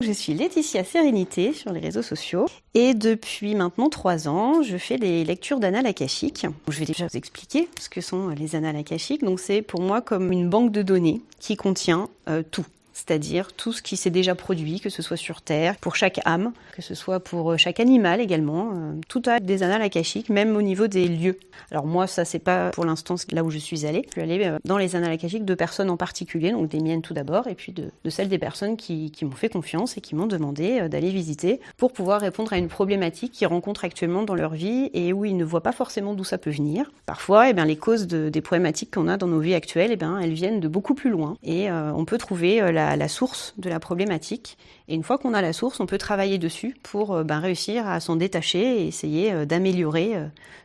Je suis Laetitia Sérénité sur les réseaux sociaux et depuis maintenant 3 ans, je fais les lectures d'annales akashiques. Je vais déjà vous expliquer ce que sont les annales akashiques. Donc c'est pour moi comme une banque de données qui contient tout. C'est-à-dire tout ce qui s'est déjà produit, que ce soit sur Terre, pour chaque âme, que ce soit pour chaque animal également. Tout a des annales akashiques, même au niveau des lieux. Alors moi, ça c'est pas pour l'instant là où je suis allée. Je suis allée dans les annales akashiques de personnes en particulier, donc des miennes tout d'abord, et puis de celles des personnes qui m'ont fait confiance et qui m'ont demandé d'aller visiter pour pouvoir répondre à une problématique qu'ils rencontrent actuellement dans leur vie et où ils ne voient pas forcément d'où ça peut venir. Parfois, les causes des problématiques qu'on a dans nos vies actuelles, elles viennent de beaucoup plus loin et on peut trouver la source de la problématique. Et une fois qu'on a la source, on peut travailler dessus pour réussir à s'en détacher et essayer d'améliorer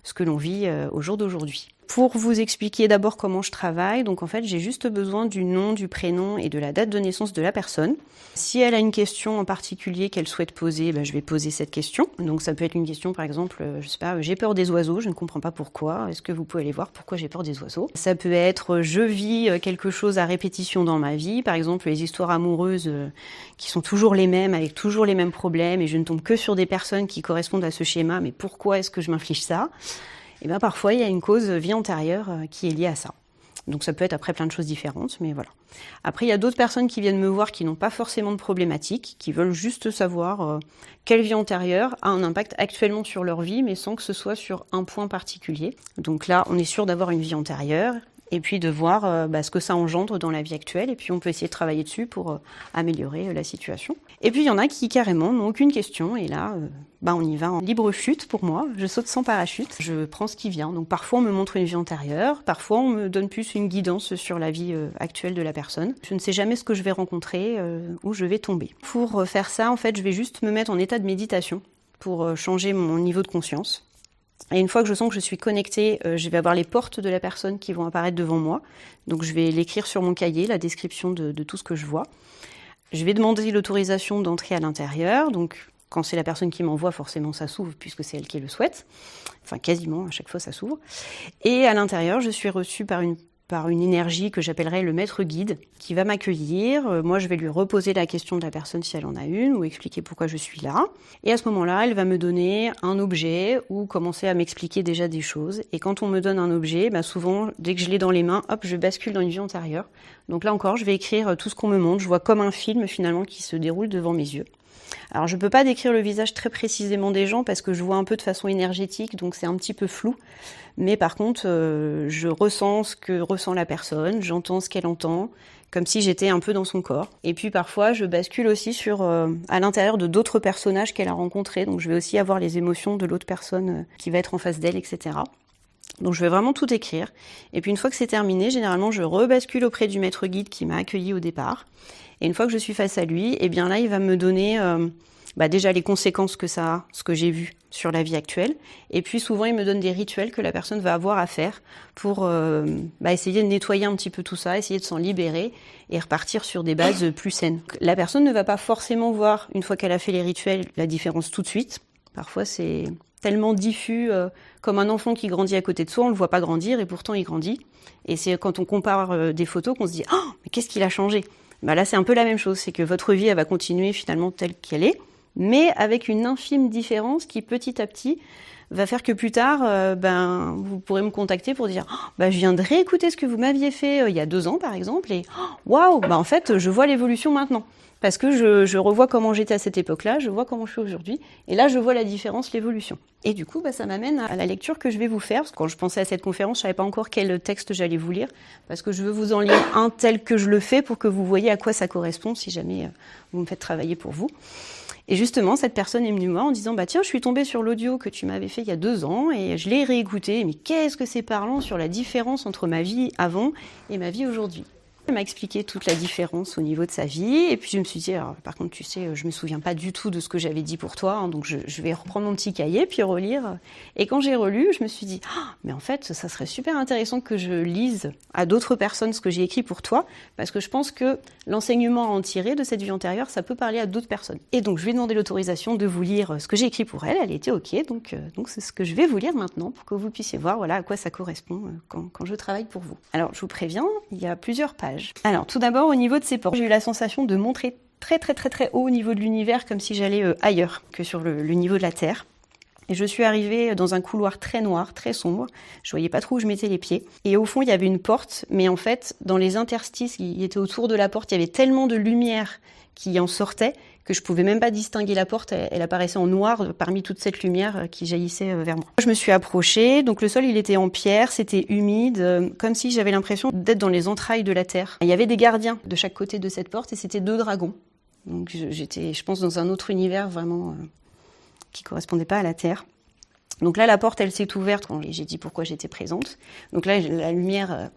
ce que l'on vit au jour d'aujourd'hui. Pour vous expliquer d'abord comment je travaille, donc en fait j'ai juste besoin du nom, du prénom et de la date de naissance de la personne. Si elle a une question en particulier qu'elle souhaite poser, je vais poser cette question. Donc ça peut être une question par exemple, je sais pas, j'ai peur des oiseaux, je ne comprends pas pourquoi, est-ce que vous pouvez aller voir pourquoi j'ai peur des oiseaux? Ça peut être, je vis quelque chose à répétition dans ma vie, par exemple les histoires amoureuses qui sont toujours les mêmes, avec toujours les mêmes problèmes et je ne tombe que sur des personnes qui correspondent à ce schéma, mais pourquoi est-ce que je m'inflige ça? Et parfois, il y a une cause vie antérieure qui est liée à ça. Donc ça peut être après plein de choses différentes, mais voilà. Après, il y a d'autres personnes qui viennent me voir qui n'ont pas forcément de problématique, qui veulent juste savoir quelle vie antérieure a un impact actuellement sur leur vie, mais sans que ce soit sur un point particulier. Donc là, on est sûr d'avoir une vie antérieure, et puis de voir ce que ça engendre dans la vie actuelle, et puis on peut essayer de travailler dessus pour améliorer la situation. Et puis il y en a qui carrément n'ont aucune question, et là, on y va en libre chute pour moi, je saute sans parachute, je prends ce qui vient. Donc parfois on me montre une vie antérieure, parfois on me donne plus une guidance sur la vie actuelle de la personne. Je ne sais jamais ce que je vais rencontrer, où je vais tomber. Pour faire ça, en fait, je vais juste me mettre en état de méditation pour changer mon niveau de conscience. Et une fois que je sens que je suis connectée, je vais avoir les portes de la personne qui vont apparaître devant moi. Donc je vais l'écrire sur mon cahier, la description de tout ce que je vois. Je vais demander l'autorisation d'entrer à l'intérieur. Donc quand c'est la personne qui m'envoie, forcément ça s'ouvre puisque c'est elle qui le souhaite. Enfin quasiment, à chaque fois ça s'ouvre. Et à l'intérieur, je suis reçue par une énergie que j'appellerais le maître guide, qui va m'accueillir. Moi, je vais lui reposer la question de la personne si elle en a une, ou expliquer pourquoi je suis là. Et à ce moment-là, elle va me donner un objet ou commencer à m'expliquer déjà des choses. Et quand on me donne un objet, souvent, dès que je l'ai dans les mains, hop, je bascule dans une vie antérieure. Donc là encore, je vais écrire tout ce qu'on me montre. Je vois comme un film, finalement, qui se déroule devant mes yeux. Alors, je peux pas décrire le visage très précisément des gens parce que je vois un peu de façon énergétique, donc c'est un petit peu flou. Mais par contre, je ressens ce que ressent la personne, j'entends ce qu'elle entend, comme si j'étais un peu dans son corps. Et puis parfois, je bascule aussi à l'intérieur de d'autres personnages qu'elle a rencontrés. Donc je vais aussi avoir les émotions de l'autre personne qui va être en face d'elle, etc. Donc je vais vraiment tout écrire. Et puis une fois que c'est terminé, généralement, je rebascule auprès du maître guide qui m'a accueilli au départ. Et une fois que je suis face à lui, là, il va me donner déjà les conséquences que ça a, ce que j'ai vu sur la vie actuelle. Et puis souvent, il me donne des rituels que la personne va avoir à faire pour essayer de nettoyer un petit peu tout ça, essayer de s'en libérer et repartir sur des bases plus saines. La personne ne va pas forcément voir, une fois qu'elle a fait les rituels, la différence tout de suite. Parfois, c'est tellement diffus, comme un enfant qui grandit à côté de soi, on ne le voit pas grandir et pourtant il grandit. Et c'est quand on compare des photos qu'on se dit « Oh, mais qu'est-ce qu'il a changé ?» Là, c'est un peu la même chose, c'est que votre vie, elle va continuer finalement telle qu'elle est, mais avec une infime différence qui, petit à petit, va faire que plus tard, vous pourrez me contacter pour dire je viens de réécouter ce que vous m'aviez fait il y a 2 ans, par exemple, et waouh, en fait, je vois l'évolution maintenant. Parce que je revois comment j'étais à cette époque-là, je vois comment je suis aujourd'hui, et là, je vois la différence, l'évolution. Et du coup, ça m'amène à la lecture que je vais vous faire, parce que quand je pensais à cette conférence, je savais pas encore quel texte j'allais vous lire, parce que je veux vous en lire un tel que je le fais pour que vous voyez à quoi ça correspond, si jamais vous me faites travailler pour vous. Et justement, cette personne est venue me voir en disant tiens, je suis tombée sur l'audio que tu m'avais fait il y a 2 ans et je l'ai réécouté. Mais qu'est-ce que c'est parlant sur la différence entre ma vie avant et ma vie aujourd'hui. Elle m'a expliqué toute la différence au niveau de sa vie. Et puis je me suis dit, alors, par contre, tu sais, je me souviens pas du tout de ce que j'avais dit pour toi. Donc je vais reprendre mon petit cahier puis relire. Et quand j'ai relu, je me suis dit, mais en fait, ça serait super intéressant que je lise à d'autres personnes ce que j'ai écrit pour toi. Parce que je pense que l'enseignement à en tirer de cette vie antérieure, ça peut parler à d'autres personnes. Et donc je lui ai demandé l'autorisation de vous lire ce que j'ai écrit pour elle. Elle était OK. Donc c'est ce que je vais vous lire maintenant pour que vous puissiez voir à quoi ça correspond quand je travaille pour vous. Alors je vous préviens, il y a plusieurs pages. Alors, tout d'abord, au niveau de ses portes, j'ai eu la sensation de montrer très très très très haut au niveau de l'univers, comme si j'allais ailleurs que sur le niveau de la Terre. Et je suis arrivée dans un couloir très noir, très sombre. Je voyais pas trop où je mettais les pieds. Et au fond, il y avait une porte, mais en fait, dans les interstices qui étaient autour de la porte, il y avait tellement de lumière qui en sortait que je pouvais même pas distinguer la porte. Elle apparaissait en noir parmi toute cette lumière qui jaillissait vers moi. Je me suis approchée. Donc le sol, il était en pierre, c'était humide, comme si j'avais l'impression d'être dans les entrailles de la terre. Il y avait des gardiens de chaque côté de cette porte et c'était 2 dragons. Donc j'étais, je pense, dans un autre univers vraiment qui correspondait pas à la Terre. Donc là, la porte, elle s'est ouverte quand j'ai dit pourquoi j'étais présente. Donc là, la lumière,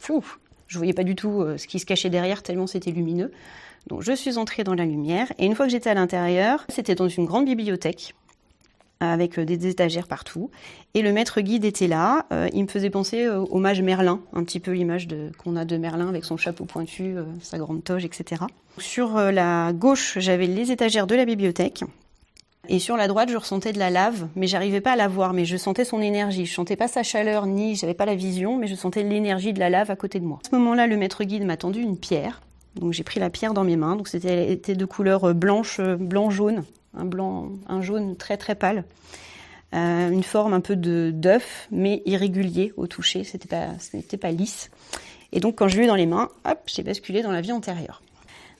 je voyais pas du tout ce qui se cachait derrière, tellement c'était lumineux. Donc je suis entrée dans la lumière, et une fois que j'étais à l'intérieur, c'était dans une grande bibliothèque, avec des étagères partout. Et le maître guide était là, il me faisait penser au mage Merlin, un petit peu l'image qu'on a de Merlin avec son chapeau pointu, sa grande toge, etc. Sur la gauche, j'avais les étagères de la bibliothèque. Et sur la droite, je ressentais de la lave, mais j'arrivais pas à la voir, mais je sentais son énergie. Je sentais pas sa chaleur, ni j'avais pas la vision, mais je sentais l'énergie de la lave à côté de moi. À ce moment-là, le maître guide m'a tendu une pierre. Donc j'ai pris la pierre dans mes mains. Donc elle était de couleur blanc-jaune, un jaune très très pâle. Une forme un peu d'œuf, mais irrégulier au toucher, c'était pas lisse. Et donc quand je l'ai eu dans les mains, hop, j'ai basculé dans la vie antérieure.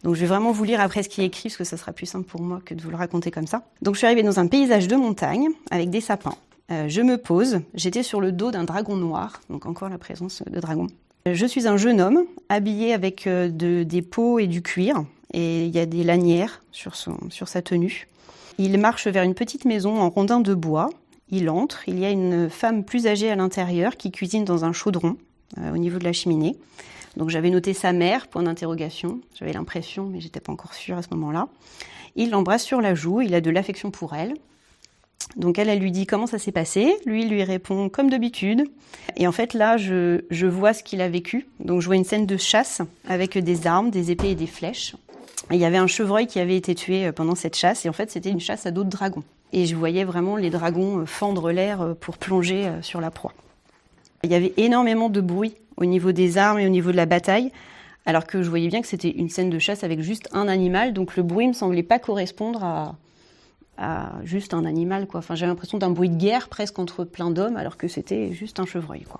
Donc je vais vraiment vous lire après ce qui est écrit, parce que ça sera plus simple pour moi que de vous le raconter comme ça. Donc je suis arrivée dans un paysage de montagne, avec des sapins. Je me pose, j'étais sur le dos d'un dragon noir, donc encore la présence de dragon. Je suis un jeune homme, habillé avec des peaux et du cuir, et il y a des lanières sur sa tenue. Il marche vers une petite maison en rondin de bois. Il entre, il y a une femme plus âgée à l'intérieur qui cuisine dans un chaudron, au niveau de la cheminée. Donc j'avais noté sa mère, point d'interrogation. J'avais l'impression, mais j'étais pas encore sûre à ce moment-là. Il l'embrasse sur la joue, il a de l'affection pour elle. Donc elle lui dit comment ça s'est passé. Lui, il lui répond comme d'habitude. Et en fait, là, je vois ce qu'il a vécu. Donc je vois une scène de chasse avec des armes, des épées et des flèches. Et il y avait un chevreuil qui avait été tué pendant cette chasse. Et en fait, c'était une chasse à d'autres dragons. Et je voyais vraiment les dragons fendre l'air pour plonger sur la proie. Il y avait énormément de bruit au niveau des armes et au niveau de la bataille, alors que je voyais bien que c'était une scène de chasse avec juste un animal, donc le bruit ne me semblait pas correspondre à juste un animal, quoi. Enfin, j'avais l'impression d'un bruit de guerre presque entre plein d'hommes, alors que c'était juste un chevreuil, quoi.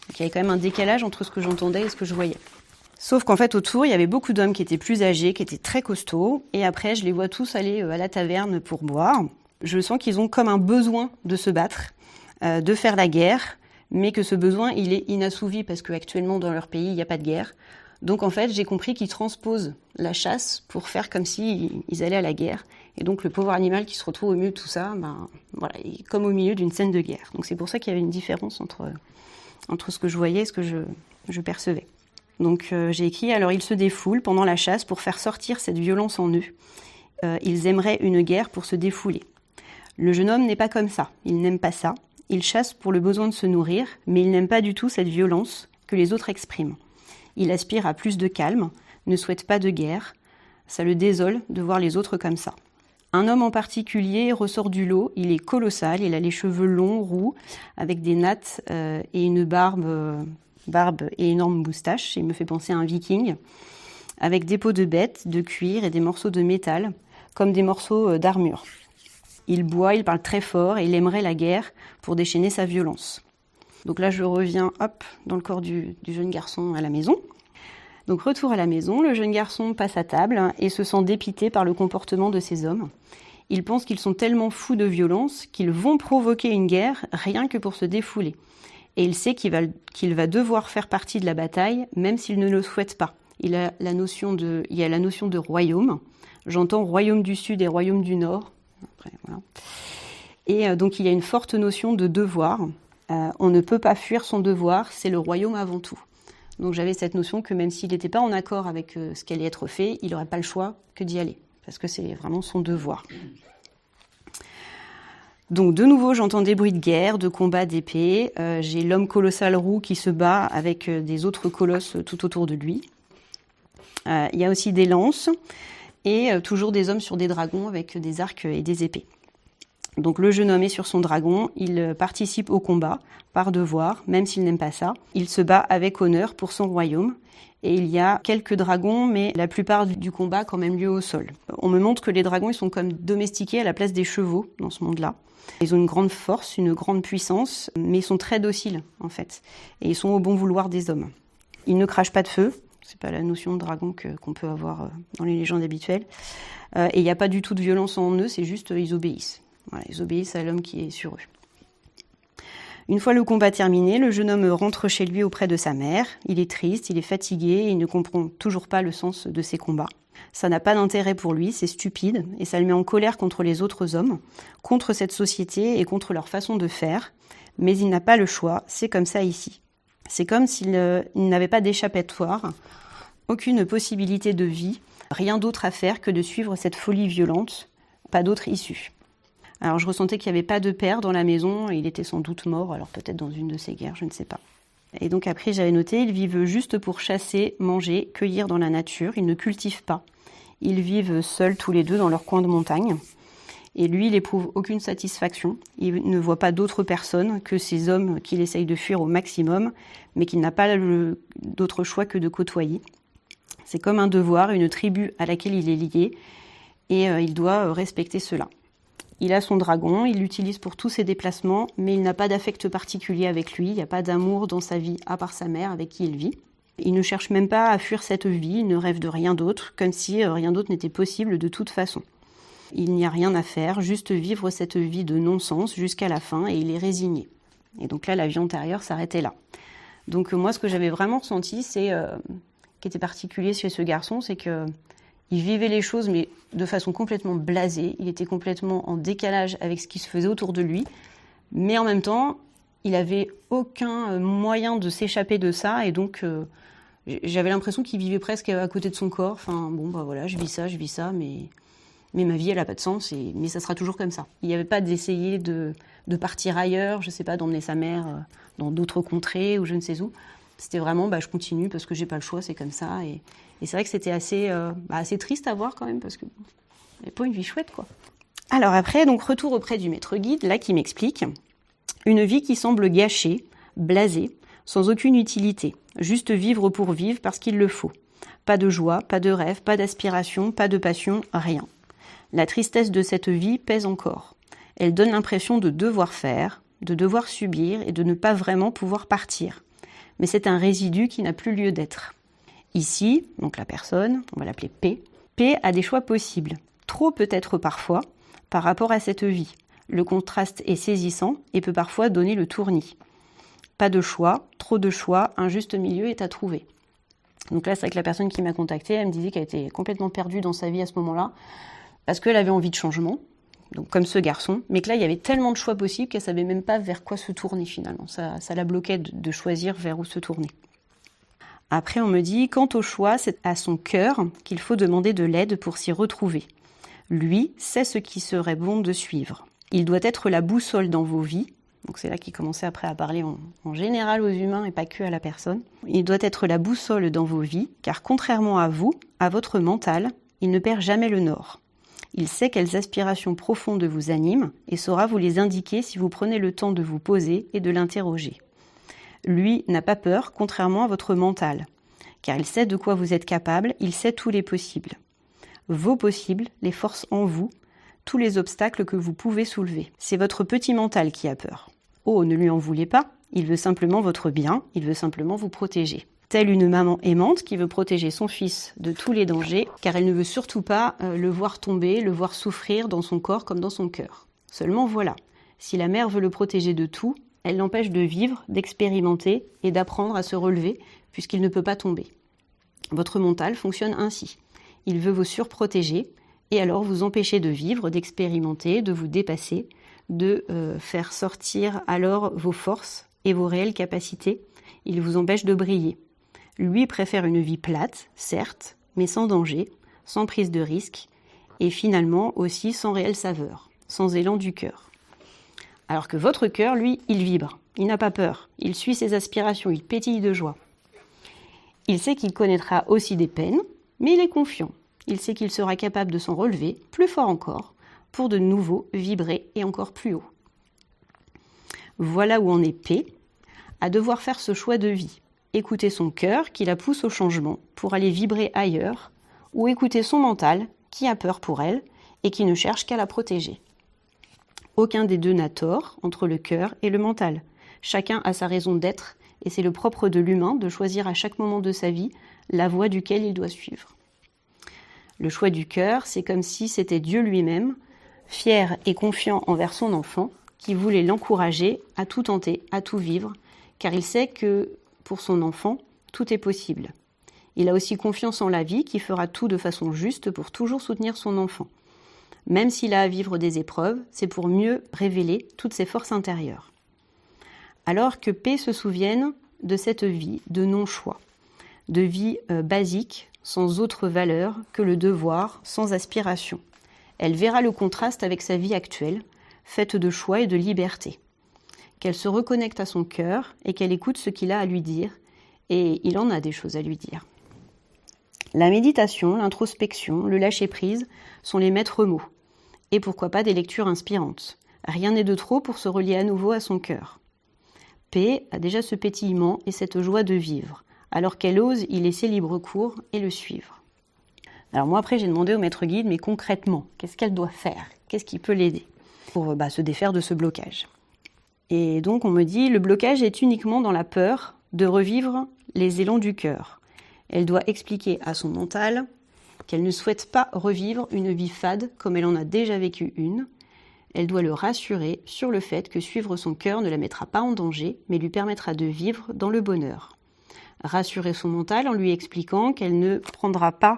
Donc il y avait quand même un décalage entre ce que j'entendais et ce que je voyais. Sauf qu'en fait, autour, il y avait beaucoup d'hommes qui étaient plus âgés, qui étaient très costauds, et après, je les vois tous aller à la taverne pour boire. Je sens qu'ils ont comme un besoin de se battre, de faire la guerre, mais que ce besoin, il est inassouvi parce qu'actuellement, dans leur pays, il n'y a pas de guerre. Donc, en fait, j'ai compris qu'ils transposent la chasse pour faire comme s'ils allaient à la guerre. Et donc, le pauvre animal qui se retrouve au milieu de tout ça, voilà, il est comme au milieu d'une scène de guerre. Donc, c'est pour ça qu'il y avait une différence entre ce que je voyais et ce que je percevais. Donc, j'ai écrit « Alors, ils se défoulent pendant la chasse pour faire sortir cette violence en eux. Ils aimeraient une guerre pour se défouler. Le jeune homme n'est pas comme ça. Il n'aime pas ça. Il chasse pour le besoin de se nourrir, mais il n'aime pas du tout cette violence que les autres expriment. Il aspire à plus de calme, ne souhaite pas de guerre. Ça le désole de voir les autres comme ça. Un homme en particulier ressort du lot, il est colossal, il a les cheveux longs, roux, avec des nattes et une barbe et énorme moustache. Il me fait penser à un viking, avec des peaux de bête, de cuir et des morceaux de métal, comme des morceaux d'armure. Il boit, il parle très fort et il aimerait la guerre pour déchaîner sa violence. Donc là, je reviens dans le corps du jeune garçon à la maison. Donc retour à la maison, le jeune garçon passe à table et se sent dépité par le comportement de ces hommes. Il pense qu'ils sont tellement fous de violence qu'ils vont provoquer une guerre rien que pour se défouler. Et il sait qu'il va devoir faire partie de la bataille, même s'il ne le souhaite pas. Il y a la notion de royaume. J'entends royaume du Sud et royaume du Nord. Après, voilà. Et donc il y a une forte notion de devoir. On ne peut pas fuir son devoir, c'est le royaume avant tout. Donc j'avais cette notion que même s'il n'était pas en accord avec ce qui allait être fait, il n'aurait pas le choix que d'y aller, parce que c'est vraiment son devoir. Donc de nouveau, j'entends des bruits de guerre, de combats d'épée. J'ai l'homme colossal roux qui se bat avec des autres colosses tout autour de lui. Il y a aussi des lances et toujours des hommes sur des dragons avec des arcs et des épées. Donc le jeune homme est sur son dragon, il participe au combat par devoir, même s'il n'aime pas ça. Il se bat avec honneur pour son royaume. Et il y a quelques dragons, mais la plupart du combat a quand même lieu au sol. On me montre que les dragons, ils sont comme domestiqués à la place des chevaux dans ce monde-là. Ils ont une grande force, une grande puissance, mais ils sont très dociles en fait. Et ils sont au bon vouloir des hommes. Ils ne crachent pas de feu, c'est pas la notion de dragon qu'on peut avoir dans les légendes habituelles. Et il n'y a pas du tout de violence en eux, c'est juste ils obéissent. Voilà, ils obéissent à l'homme qui est sur eux. Une fois le combat terminé, le jeune homme rentre chez lui auprès de sa mère. Il est triste, il est fatigué, et il ne comprend toujours pas le sens de ses combats. Ça n'a pas d'intérêt pour lui, c'est stupide, et ça le met en colère contre les autres hommes, contre cette société et contre leur façon de faire. Mais il n'a pas le choix, c'est comme ça ici. C'est comme s'il n'avait pas d'échappatoire, aucune possibilité de vie, rien d'autre à faire que de suivre cette folie violente, pas d'autre issue. Alors je ressentais qu'il n'y avait pas de père dans la maison, et il était sans doute mort, alors peut-être dans une de ces guerres, je ne sais pas. Et donc après j'avais noté, ils vivent juste pour chasser, manger, cueillir dans la nature, ils ne cultivent pas. Ils vivent seuls tous les deux dans leur coin de montagne. Et lui, il n'éprouve aucune satisfaction, il ne voit pas d'autres personnes que ces hommes qu'il essaye de fuir au maximum, mais qu'il n'a pas d'autre choix que de côtoyer. C'est comme un devoir, une tribu à laquelle il est lié, et il doit respecter cela. Il a son dragon, il l'utilise pour tous ses déplacements, mais il n'a pas d'affect particulier avec lui, il n'y a pas d'amour dans sa vie à part sa mère avec qui il vit. Il ne cherche même pas à fuir cette vie, il ne rêve de rien d'autre, comme si rien d'autre n'était possible de toute façon. Il n'y a rien à faire, juste vivre cette vie de non-sens jusqu'à la fin, et il est résigné. Et donc là, la vie antérieure s'arrêtait là. Donc moi, ce que j'avais vraiment ressenti, qui était particulier chez ce garçon, c'est que il vivait les choses, mais de façon complètement blasée. Il était complètement en décalage avec ce qui se faisait autour de lui. Mais en même temps, il n'avait aucun moyen de s'échapper de ça. Et donc, j'avais l'impression qu'il vivait presque à côté de son corps. Enfin, bon, bah voilà, je vis ça, mais ma vie, elle n'a pas de sens. Mais ça sera toujours comme ça. Il n'y avait pas d'essayer de partir ailleurs, je ne sais pas, d'emmener sa mère dans d'autres contrées ou je ne sais où. C'était vraiment, je continue parce que j'ai pas le choix, c'est comme ça. Et c'est vrai que c'était assez triste à voir quand même, parce que il n'y avait pas une vie chouette, quoi. Alors après, donc retour auprès du maître guide, là qui m'explique une vie qui semble gâchée, blasée, sans aucune utilité, juste vivre pour vivre parce qu'il le faut. Pas de joie, pas de rêve, pas d'aspiration, pas de passion, rien. La tristesse de cette vie pèse encore. Elle donne l'impression de devoir faire, de devoir subir et de ne pas vraiment pouvoir partir. Mais c'est un résidu qui n'a plus lieu d'être. Ici, donc la personne, on va l'appeler P. P a des choix possibles, trop peut-être parfois, par rapport à cette vie. Le contraste est saisissant et peut parfois donner le tournis. Pas de choix, trop de choix, un juste milieu est à trouver. Donc là, c'est vrai que la personne qui m'a contactée, elle me disait qu'elle était complètement perdue dans sa vie à ce moment-là, parce qu'elle avait envie de changement, donc comme ce garçon, mais que là, il y avait tellement de choix possibles qu'elle ne savait même pas vers quoi se tourner finalement. Ça la bloquait de choisir vers où se tourner. Après, on me dit, quant au choix, c'est à son cœur qu'il faut demander de l'aide pour s'y retrouver. Lui sait ce qui serait bon de suivre. Il doit être la boussole dans vos vies. Donc c'est là qu'il commençait après à parler en général aux humains et pas que à la personne. Il doit être la boussole dans vos vies, car contrairement à vous, à votre mental, il ne perd jamais le nord. Il sait quelles aspirations profondes vous animent et saura vous les indiquer si vous prenez le temps de vous poser et de l'interroger. Lui n'a pas peur, contrairement à votre mental, car il sait de quoi vous êtes capable, il sait tous les possibles. Vos possibles, les forces en vous, tous les obstacles que vous pouvez soulever. C'est votre petit mental qui a peur. Oh, ne lui en voulez pas, il veut simplement votre bien, il veut simplement vous protéger. Telle une maman aimante qui veut protéger son fils de tous les dangers, car elle ne veut surtout pas le voir tomber, le voir souffrir dans son corps comme dans son cœur. Seulement voilà, si la mère veut le protéger de tout, elle l'empêche de vivre, d'expérimenter et d'apprendre à se relever, puisqu'il ne peut pas tomber. Votre mental fonctionne ainsi. Il veut vous surprotéger, et alors vous empêcher de vivre, d'expérimenter, de vous dépasser, de faire sortir alors vos forces et vos réelles capacités. Il vous empêche de briller. Lui préfère une vie plate, certes, mais sans danger, sans prise de risque, et finalement aussi sans réelle saveur, sans élan du cœur. Alors que votre cœur, lui, il vibre, il n'a pas peur, il suit ses aspirations, il pétille de joie. Il sait qu'il connaîtra aussi des peines, mais il est confiant. Il sait qu'il sera capable de s'en relever, plus fort encore, pour de nouveau vibrer et encore plus haut. Voilà où en est P, à devoir faire ce choix de vie. Écouter son cœur qui la pousse au changement pour aller vibrer ailleurs, ou écouter son mental qui a peur pour elle et qui ne cherche qu'à la protéger. Aucun des deux n'a tort entre le cœur et le mental. Chacun a sa raison d'être et c'est le propre de l'humain de choisir à chaque moment de sa vie la voie duquel il doit suivre. Le choix du cœur, c'est comme si c'était Dieu lui-même, fier et confiant envers son enfant, qui voulait l'encourager à tout tenter, à tout vivre, car il sait que pour son enfant, tout est possible. Il a aussi confiance en la vie qui fera tout de façon juste pour toujours soutenir son enfant. Même s'il a à vivre des épreuves, c'est pour mieux révéler toutes ses forces intérieures. Alors que P se souvienne de cette vie de non-choix, de vie basique, sans autre valeur que le devoir, sans aspiration. Elle verra le contraste avec sa vie actuelle, faite de choix et de liberté. Qu'elle se reconnecte à son cœur et qu'elle écoute ce qu'il a à lui dire, et il en a des choses à lui dire. La méditation, l'introspection, le lâcher-prise sont les maîtres mots. Et pourquoi pas des lectures inspirantes. Rien n'est de trop pour se relier à nouveau à son cœur. P a déjà ce pétillement et cette joie de vivre, alors qu'elle ose y laisser libre cours et le suivre. Alors moi après j'ai demandé au maître guide, mais concrètement, qu'est-ce qu'elle doit faire? Qu'est-ce qui peut l'aider pour se défaire de ce blocage? Et donc on me dit, le blocage est uniquement dans la peur de revivre les élans du cœur. Elle doit expliquer à son mental qu'elle ne souhaite pas revivre une vie fade comme elle en a déjà vécu une. Elle doit le rassurer sur le fait que suivre son cœur ne la mettra pas en danger, mais lui permettra de vivre dans le bonheur. Rassurer son mental en lui expliquant qu'elle ne prendra pas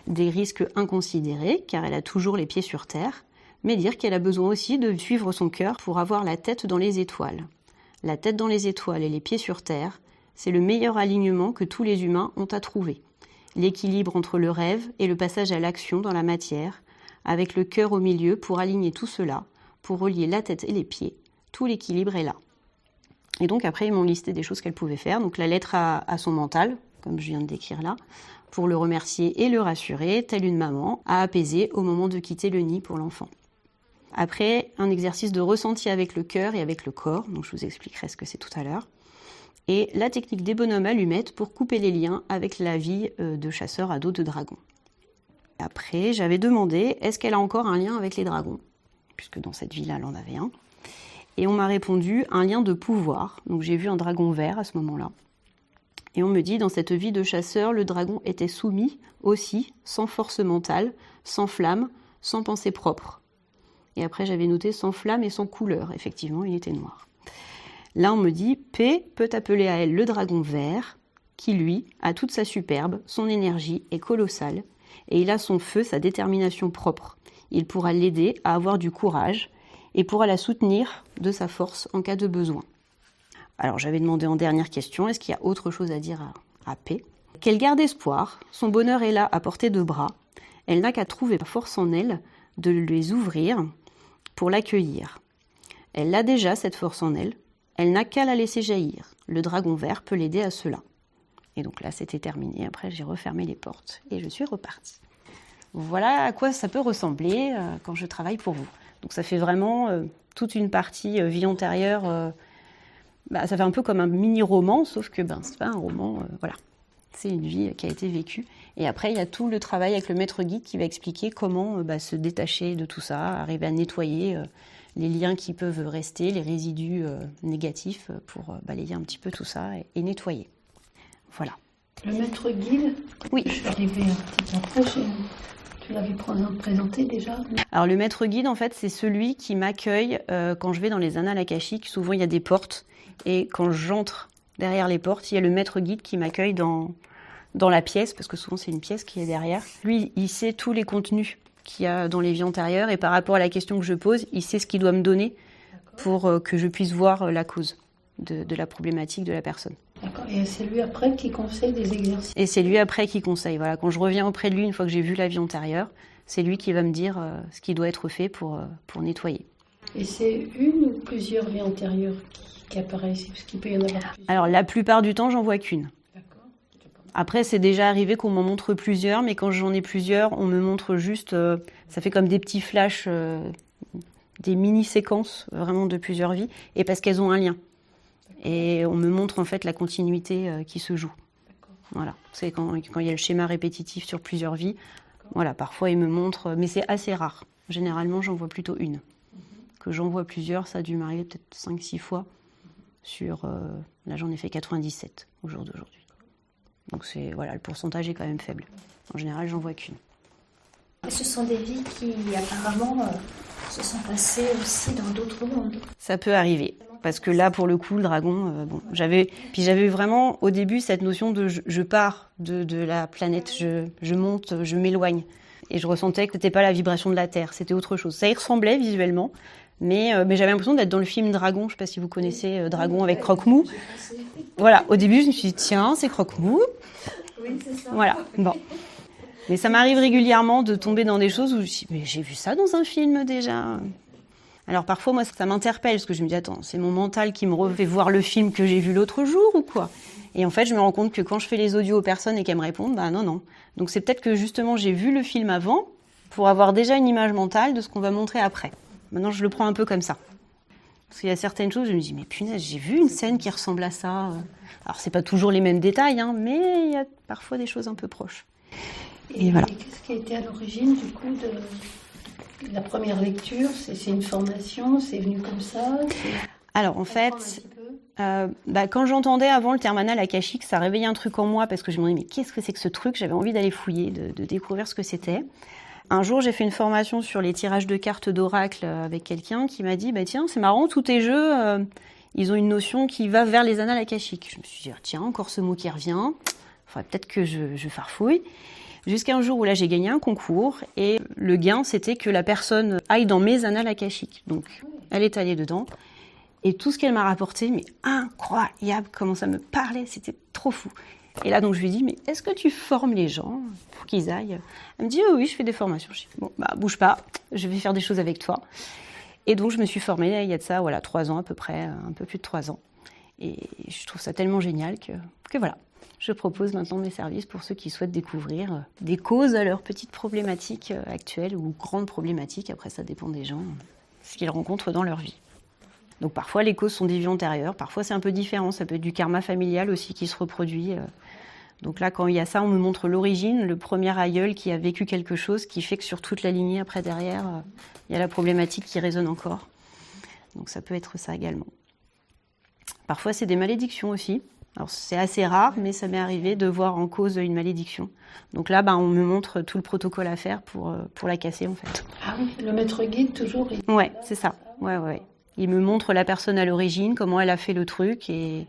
des risques inconsidérés, car elle a toujours les pieds sur terre, mais dire qu'elle a besoin aussi de suivre son cœur pour avoir la tête dans les étoiles. La tête dans les étoiles et les pieds sur terre, c'est le meilleur alignement que tous les humains ont à trouver. L'équilibre entre le rêve et le passage à l'action dans la matière, avec le cœur au milieu pour aligner tout cela, pour relier la tête et les pieds. Tout l'équilibre est là. Et donc après, ils m'ont listé des choses qu'elle pouvait faire. Donc la lettre à son mental, comme je viens de décrire là, pour le remercier et le rassurer, telle une maman, à apaiser au moment de quitter le nid pour l'enfant. Après, un exercice de ressenti avec le cœur et avec le corps, donc je vous expliquerai ce que c'est tout à l'heure. Et la technique des bonhommes allumettes pour couper les liens avec la vie de chasseur à dos de dragon. Après, j'avais demandé, est-ce qu'elle a encore un lien avec les dragons? Puisque dans cette vie-là, elle en avait un. Et on m'a répondu, un lien de pouvoir. Donc j'ai vu un dragon vert à ce moment-là. Et on me dit, dans cette vie de chasseur, le dragon était soumis aussi, sans force mentale, sans flamme, sans pensée propre. Et après, j'avais noté sans flamme et sans couleur. Effectivement, il était noir. Là, on me dit, P peut appeler à elle le dragon vert, qui lui a toute sa superbe, son énergie est colossale, et il a son feu, sa détermination propre. Il pourra l'aider à avoir du courage et pourra la soutenir de sa force en cas de besoin. Alors, j'avais demandé en dernière question, est-ce qu'il y a autre chose à dire à P? Qu'elle garde espoir, son bonheur est là à portée de bras, elle n'a qu'à trouver la force en elle de les ouvrir pour l'accueillir. Elle a déjà cette force en elle, elle n'a qu'à la laisser jaillir. Le dragon vert peut l'aider à cela. Et donc là, c'était terminé. Après, j'ai refermé les portes et je suis repartie. Voilà à quoi ça peut ressembler quand je travaille pour vous. Donc ça fait vraiment toute une partie vie antérieure. Ça fait un peu comme un mini-roman, sauf que c'est pas un roman. Voilà, c'est une vie qui a été vécue. Et après, il y a tout le travail avec le maître guide qui va expliquer comment se détacher de tout ça, arriver à nettoyer les liens qui peuvent rester, les résidus négatifs pour balayer un petit peu tout ça et nettoyer. Voilà. Le maître guide, oui. Je suis arrivée un petit peu après, tu l'avais présenté déjà? Alors le maître guide, en fait, c'est celui qui m'accueille quand je vais dans les annales akashiques. Souvent, il y a des portes et quand j'entre derrière les portes, il y a le maître guide qui m'accueille dans la pièce, parce que souvent c'est une pièce qui est derrière. Lui, il sait tous les contenus qu'il y a dans les vies antérieures et par rapport à la question que je pose, il sait ce qu'il doit me donner pour que je puisse voir la cause de la problématique de la personne. D'accord. Et c'est lui après qui conseille des exercices? Et c'est lui après qui conseille. Voilà, quand je reviens auprès de lui, une fois que j'ai vu la vie antérieure, c'est lui qui va me dire ce qui doit être fait pour nettoyer. Et c'est une ou plusieurs vies antérieures qui apparaissent? Parce qu'il peut y en avoir plusieurs. Alors la plupart du temps, j'en vois qu'une. Après, c'est déjà arrivé qu'on m'en montre plusieurs, mais quand j'en ai plusieurs, on me montre juste, ça fait comme des petits flashs des mini-séquences vraiment de plusieurs vies, et parce qu'elles ont un lien. Et on me montre en fait la continuité qui se joue. Voilà, c'est quand il y a le schéma répétitif sur plusieurs vies. Voilà, parfois il me montre, mais c'est assez rare. Généralement, j'en vois plutôt une. Que j'en vois plusieurs, ça a dû m'arriver peut-être 5-6 fois. Là, j'en ai fait 97 au jour d'aujourd'hui. Donc voilà, le pourcentage est quand même faible. En général, j'en vois qu'une. Ce sont des vies qui apparemment se sont passées aussi dans d'autres mondes. Ça peut arriver. Parce que là, pour le coup, le dragon, j'avais vraiment au début cette notion de je pars de la planète, je monte, je m'éloigne. Et je ressentais que c'était pas la vibration de la Terre, c'était autre chose. Ça y ressemblait visuellement, mais j'avais l'impression d'être dans le film Dragon. Je sais pas si vous connaissez Dragon avec Croque-Mou. Voilà, au début, je me suis dit, tiens, c'est Croque-Mou. Oui, c'est ça. Voilà, bon. Mais ça m'arrive régulièrement de tomber dans des choses où je me dis, mais j'ai vu ça dans un film déjà. Alors parfois, moi, ça m'interpelle, parce que je me dis, attends, c'est mon mental qui me refait voir le film que j'ai vu l'autre jour ou quoi? Et en fait, je me rends compte que quand je fais les audios aux personnes et qu'elles me répondent, non. Donc c'est peut-être que justement, j'ai vu le film avant pour avoir déjà une image mentale de ce qu'on va montrer après. Maintenant, je le prends un peu comme ça. Parce qu'il y a certaines choses, je me dis, mais punaise, j'ai vu une scène qui ressemble à ça. Alors, c'est pas toujours les mêmes détails, mais il y a parfois des choses un peu proches. Et voilà. Et qu'est-ce qui a été à l'origine, du coup, de la première lecture? C'est une formation? C'est venu comme ça? Alors, en fait, quand j'entendais avant le terme anal akashique, ça réveillait un truc en moi, parce que je me disais, mais qu'est-ce que c'est que ce truc? J'avais envie d'aller fouiller, de découvrir ce que c'était. Un jour, j'ai fait une formation sur les tirages de cartes d'oracle avec quelqu'un qui m'a dit, tiens, c'est marrant, tous tes jeux, ils ont une notion qui va vers les annales akashiques. Je me suis dit, tiens, encore ce mot qui revient, faudrait peut-être que je farfouille. Jusqu'à un jour où là, j'ai gagné un concours, et le gain, c'était que la personne aille dans mes annales akashiques. Donc, elle est allée dedans, et tout ce qu'elle m'a rapporté, mais incroyable, comment ça me parlait, c'était trop fou. Et là, donc, je lui ai dit, mais est-ce que tu formes les gens pour qu'ils aillent? Elle me dit, oh, oui, je fais des formations. Je dis, bon, bouge pas, je vais faire des choses avec toi. Et donc, je me suis formée, il y a de ça, 3 ans à peu près, un peu plus de 3 ans. Et je trouve ça tellement génial que voilà, je propose maintenant mes services pour ceux qui souhaitent découvrir des causes à leurs petites problématiques actuelles ou grandes problématiques. Après, ça dépend des gens, ce qu'ils rencontrent dans leur vie. Donc parfois les causes sont des vies antérieures, parfois c'est un peu différent, ça peut être du karma familial aussi qui se reproduit. Donc là quand il y a ça, on me montre l'origine, le premier aïeul qui a vécu quelque chose qui fait que sur toute la lignée après derrière, il y a la problématique qui résonne encore. Donc ça peut être ça également. Parfois c'est des malédictions aussi. Alors c'est assez rare, mais ça m'est arrivé de voir en cause une malédiction. Donc là, on me montre tout le protocole à faire pour la casser en fait. Ah oui, le maître guide toujours. Ouais, c'est ça. Ouais. Il me montre la personne à l'origine, comment elle a fait le truc et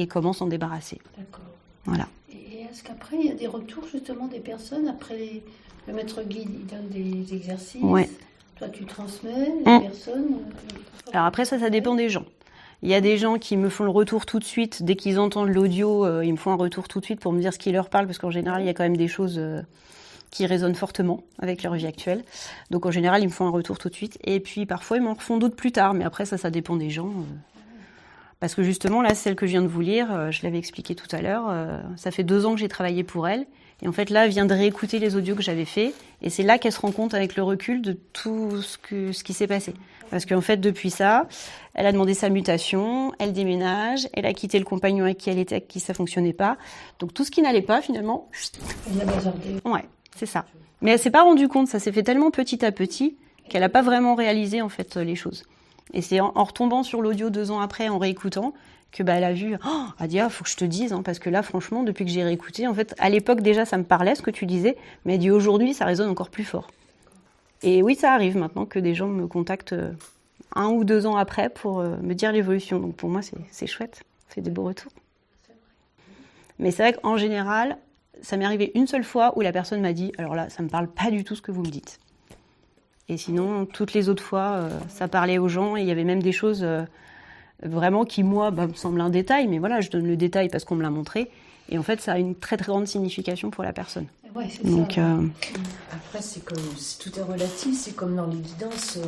comment s'en débarrasser. D'accord. Voilà. Et est-ce qu'après, il y a des retours justement des personnes? Après, le maître guide, il donne des exercices. Ouais. Toi, tu transmets les personnes. Alors après, ça dépend des gens. Il y a des gens qui me font le retour tout de suite. Dès qu'ils entendent l'audio, ils me font un retour tout de suite pour me dire ce qui leur parle, parce qu'en général, il y a quand même des choses qui résonnent fortement avec leur vie actuelle. Donc en général, ils me font un retour tout de suite. Et puis parfois, ils m'en refont d'autres plus tard. Mais après, ça dépend des gens. Parce que justement, là, celle que je viens de vous lire, je l'avais expliqué tout à l'heure, ça fait 2 ans que j'ai travaillé pour elle. Et en fait, là, elle vient de réécouter les audios que j'avais faits. Et c'est là qu'elle se rend compte avec le recul de tout ce qui s'est passé. Parce qu'en fait, depuis ça, elle a demandé sa mutation, elle déménage, elle a quitté le compagnon avec qui elle était, avec qui ça fonctionnait pas. Donc tout ce qui n'allait pas, finalement... Elle l'a bazardé. Ouais, c'est ça. Mais elle s'est pas rendue compte, ça s'est fait tellement petit à petit qu'elle n'a pas vraiment réalisé, en fait, les choses. Et c'est en retombant sur l'audio 2 ans après, en réécoutant, que elle a vu, elle a dit, faut que je te dise, parce que là, franchement, depuis que j'ai réécouté, en fait, à l'époque, déjà, ça me parlait, ce que tu disais, mais elle dit, aujourd'hui, ça résonne encore plus fort. Et oui, ça arrive maintenant que des gens me contactent 1 ou 2 ans après pour me dire l'évolution. Donc pour moi, c'est chouette, c'est des beaux retours. Mais c'est vrai qu'en général, ça m'est arrivé une seule fois où la personne m'a dit, alors là, ça me parle pas du tout ce que vous me dites. Et sinon, toutes les autres fois, ça parlait aux gens et il y avait même des choses vraiment qui, moi, me semblent un détail. Mais voilà, je donne le détail parce qu'on me l'a montré. Et en fait, ça a une très, très grande signification pour la personne. Ouais, c'est Donc, ça. Après, tout est relatif, c'est comme dans les guidances,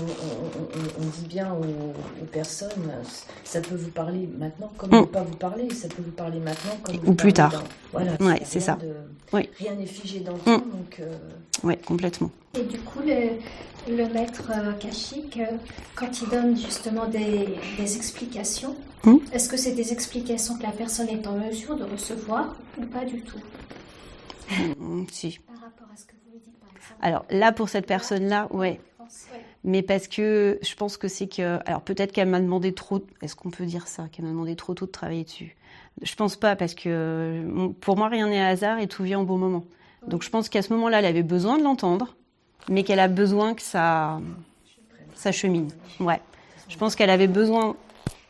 on dit bien aux personnes, ça peut vous parler maintenant comme ne pas vous parler, ça peut vous parler maintenant comme ou plus tard. Voilà, Ouais, c'est ça. Oui. Rien n'est figé dans le temps, donc... Oui, complètement. Et du coup, le maître akashique, quand il donne justement des explications, est-ce que c'est des explications que la personne est en mesure de recevoir ou pas du tout? Si. Par rapport à ce que vous lui dites, par exemple. Alors là, pour cette personne-là, ouais. Mais parce que je pense que c'est que... Alors peut-être qu'elle m'a demandé trop... Est-ce qu'on peut dire ça? Qu'elle m'a demandé trop tôt de travailler dessus? Je pense pas, parce que pour moi, rien n'est hasard et tout vient au bon moment. Donc je pense qu'à ce moment-là, elle avait besoin de l'entendre, mais qu'elle a besoin que ça chemine. Ouais. Je pense qu'elle avait besoin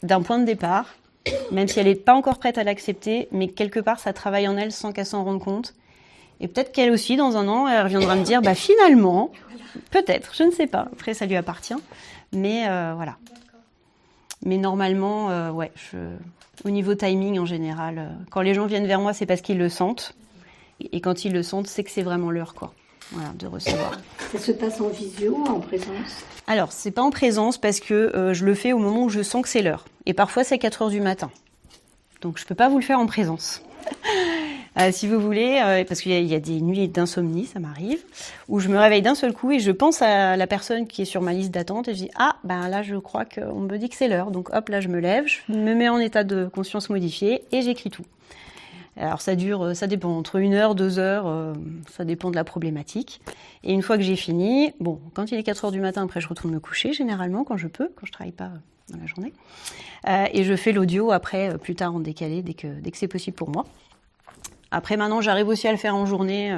d'un point de départ, même si elle n'est pas encore prête à l'accepter, mais quelque part, ça travaille en elle sans qu'elle s'en rende compte. Et peut-être qu'elle aussi, dans un an, elle reviendra me dire, finalement, peut-être, je ne sais pas. Après, ça lui appartient. Mais voilà. Mais normalement, ouais, au niveau timing, en général, quand les gens viennent vers moi, c'est parce qu'ils le sentent. Et quand ils le sentent, c'est que c'est vraiment l'heure, quoi. Voilà, de recevoir. Ça se passe en visio ou en présence? Alors, c'est pas en présence parce que je le fais au moment où je sens que c'est l'heure. Et parfois, c'est 4h du matin. Donc, je peux pas vous le faire en présence. Si vous voulez, parce qu'il y a des nuits d'insomnie, ça m'arrive, où je me réveille d'un seul coup et je pense à la personne qui est sur ma liste d'attente et je dis « Ah, là, je crois qu'on me dit que c'est l'heure. » Donc, hop, là, je me lève, je me mets en état de conscience modifié et j'écris tout. Alors, ça dépend, entre 1 heure, 2 heures, ça dépend de la problématique. Et une fois que j'ai fini, quand il est 4h du matin, après, je retourne me coucher, généralement, quand je peux, quand je travaille pas dans la journée. Et je fais l'audio après, plus tard en décalé, dès que c'est possible pour moi. Après, maintenant, j'arrive aussi à le faire en journée,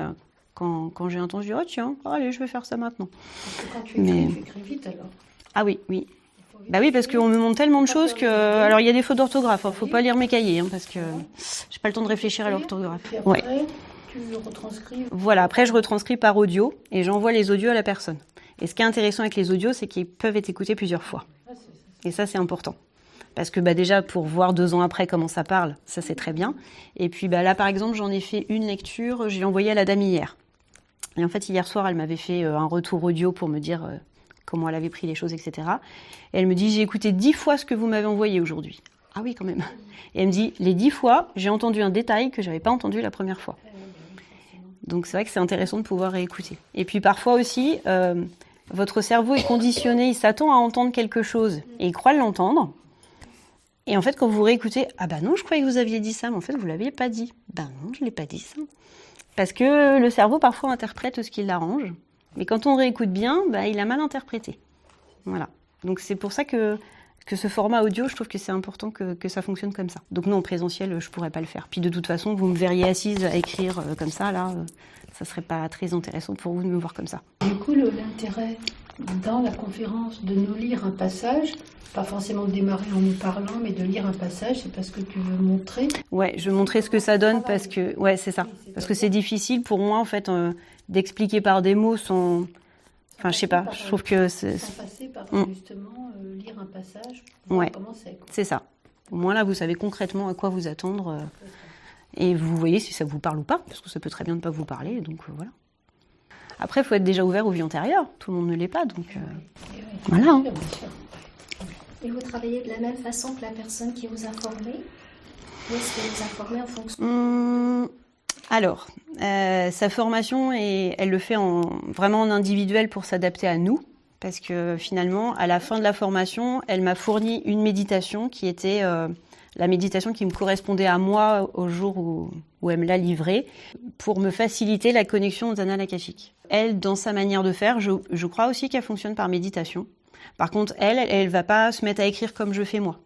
quand j'ai un temps, je dis « Oh tiens, allez, je vais faire ça maintenant. » Parce que quand tu écris, tu écris vite alors. Ah oui. Bah oui, parce qu'on me montre tellement de choses que... Alors, il y a des fautes d'orthographe, faut pas lire mes cahiers, parce que j'ai pas le temps de réfléchir à l'orthographe. Puis après, tu retranscris. Voilà, après, je retranscris par audio et j'envoie les audios à la personne. Et ce qui est intéressant avec les audios, c'est qu'ils peuvent être écoutés plusieurs fois. Et ça, c'est important. Parce que déjà, pour voir 2 ans après comment ça parle, ça c'est très bien. Et puis là, par exemple, j'en ai fait une lecture, je l'ai envoyée à la dame hier. Et en fait, hier soir, elle m'avait fait un retour audio pour me dire comment elle avait pris les choses, etc. Et elle me dit, j'ai écouté 10 fois ce que vous m'avez envoyé aujourd'hui. Ah oui, quand même. Et elle me dit, les 10 fois, j'ai entendu un détail que je n'avais pas entendu la première fois. Donc c'est vrai que c'est intéressant de pouvoir réécouter. Et puis parfois aussi, votre cerveau est conditionné, il s'attend à entendre quelque chose et il croit l'entendre. Et en fait, quand vous réécoutez, ah non, je croyais que vous aviez dit ça, mais en fait, vous l'aviez pas dit. Non, je l'ai pas dit ça. Parce que le cerveau, parfois, interprète ce qui l'arrange. Mais quand on réécoute bien, il a mal interprété. Voilà. Donc, c'est pour ça que ce format audio, je trouve que c'est important que ça fonctionne comme ça. Donc, non, en présentiel, je pourrais pas le faire. Puis, de toute façon, vous me verriez assise à écrire comme ça, là, ça serait pas très intéressant pour vous de me voir comme ça. Du coup, l'intérêt dans la conférence de nous lire un passage, pas forcément de démarrer en nous parlant, mais de lire un passage, c'est parce que tu veux montrer. Ouais, je veux montrer ce que ça donne parce que, ouais, c'est ça. Parce que c'est difficile pour moi, en fait, d'expliquer par des mots sans... Enfin, je sais pas, je trouve que c'est... Sans passer par, justement, lire un passage pour voir comment c'est. C'est ça. Au moins, là, vous savez concrètement à quoi vous attendre. Et vous voyez si ça vous parle ou pas, parce que ça peut très bien ne pas vous parler, donc voilà. Après, il faut être déjà ouvert aux vies antérieures. Tout le monde ne l'est pas, donc voilà. Et vous travaillez de la même façon que la personne qui vous a formé? Ou est-ce que vous a formé en fonction? Alors, sa formation, elle le fait vraiment en individuel pour s'adapter à nous. Parce que finalement, à la fin de la formation, elle m'a fourni une méditation qui était la méditation qui me correspondait à moi au jour où elle me l'a livrée, pour me faciliter la connexion aux annales akashiques. Elle, dans sa manière de faire, je crois aussi qu'elle fonctionne par méditation. Par contre, elle va pas se mettre à écrire comme je fais moi.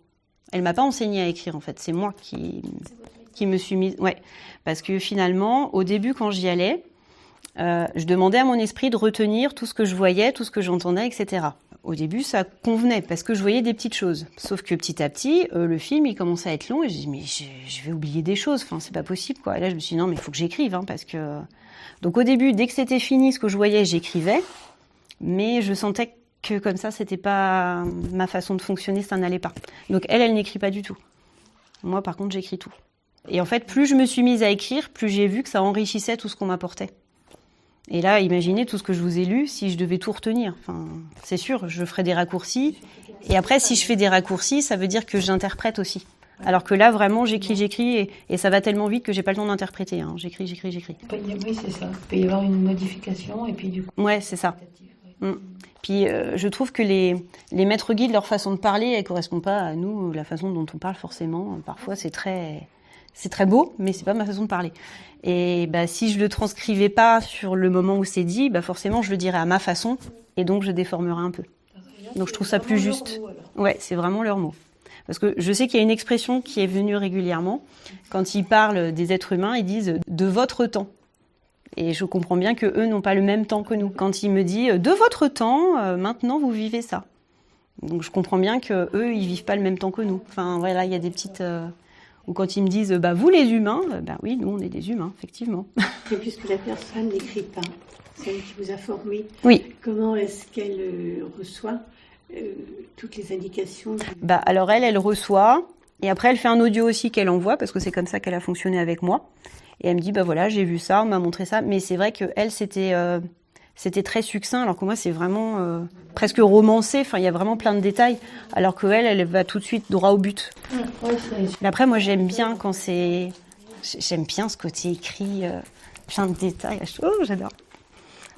Elle m'a pas enseigné à écrire, en fait. C'est moi qui me suis mise... Ouais. Parce que finalement, au début, quand j'y allais, je demandais à mon esprit de retenir tout ce que je voyais, tout ce que j'entendais, etc. Au début, ça convenait, parce que je voyais des petites choses. Sauf que petit à petit, le film, il commençait à être long, et je dis, mais je vais oublier des choses, enfin, c'est pas possible, quoi. Et là, je me suis dit, non, mais il faut que j'écrive, parce que... Donc au début, dès que c'était fini, ce que je voyais, j'écrivais, mais je sentais que comme ça, c'était pas ma façon de fonctionner, ça n'allait pas. Donc elle n'écrit pas du tout. Moi, par contre, j'écris tout. Et en fait, plus je me suis mise à écrire, plus j'ai vu que ça enrichissait tout ce qu'on m'apportait. Et là, imaginez tout ce que je vous ai lu si je devais tout retenir. Enfin, c'est sûr, je ferais des raccourcis. Et après, si je fais des raccourcis, ça veut dire que j'interprète aussi. Alors que là, vraiment, j'écris et ça va tellement vite que j'ai pas le temps d'interpréter. Hein. J'écris. Oui, c'est ça. Il peut y avoir une modification et puis du coup... Ouais, c'est ça. Puis je trouve que les maîtres guides, leur façon de parler, elle correspond pas à nous, la façon dont on parle forcément. Parfois, c'est très beau, mais c'est pas ma façon de parler. Et si je le transcrivais pas sur le moment où c'est dit, forcément, je le dirais à ma façon et donc je déformerais un peu. Donc je trouve ça plus juste. Ouais, c'est vraiment leur mot. Parce que je sais qu'il y a une expression qui est venue régulièrement. Quand ils parlent des êtres humains, ils disent « de votre temps ». Et je comprends bien qu'eux n'ont pas le même temps que nous. Quand il me dit « de votre temps, maintenant vous vivez ça ». Donc je comprends bien qu'eux, ils vivent pas le même temps que nous. Enfin voilà, il y a des petites... Ou quand ils me disent « vous les humains », oui, nous on est des humains, effectivement. Et puisque la personne n'écrit pas, celle qui vous a formé, oui. Comment est-ce qu'elle reçoit toutes les indications Alors elle reçoit, et après elle fait un audio aussi qu'elle envoie, parce que c'est comme ça qu'elle a fonctionné avec moi. Et elle me dit, voilà, j'ai vu ça, on m'a montré ça. Mais c'est vrai qu'elle, c'était très succinct, alors que moi, c'est vraiment presque romancé. Enfin, il y a vraiment plein de détails. Alors qu'elle va tout de suite droit au but. Mais après, moi, j'aime bien quand c'est... J'aime bien ce côté écrit, plein de détails. Oh, j'adore.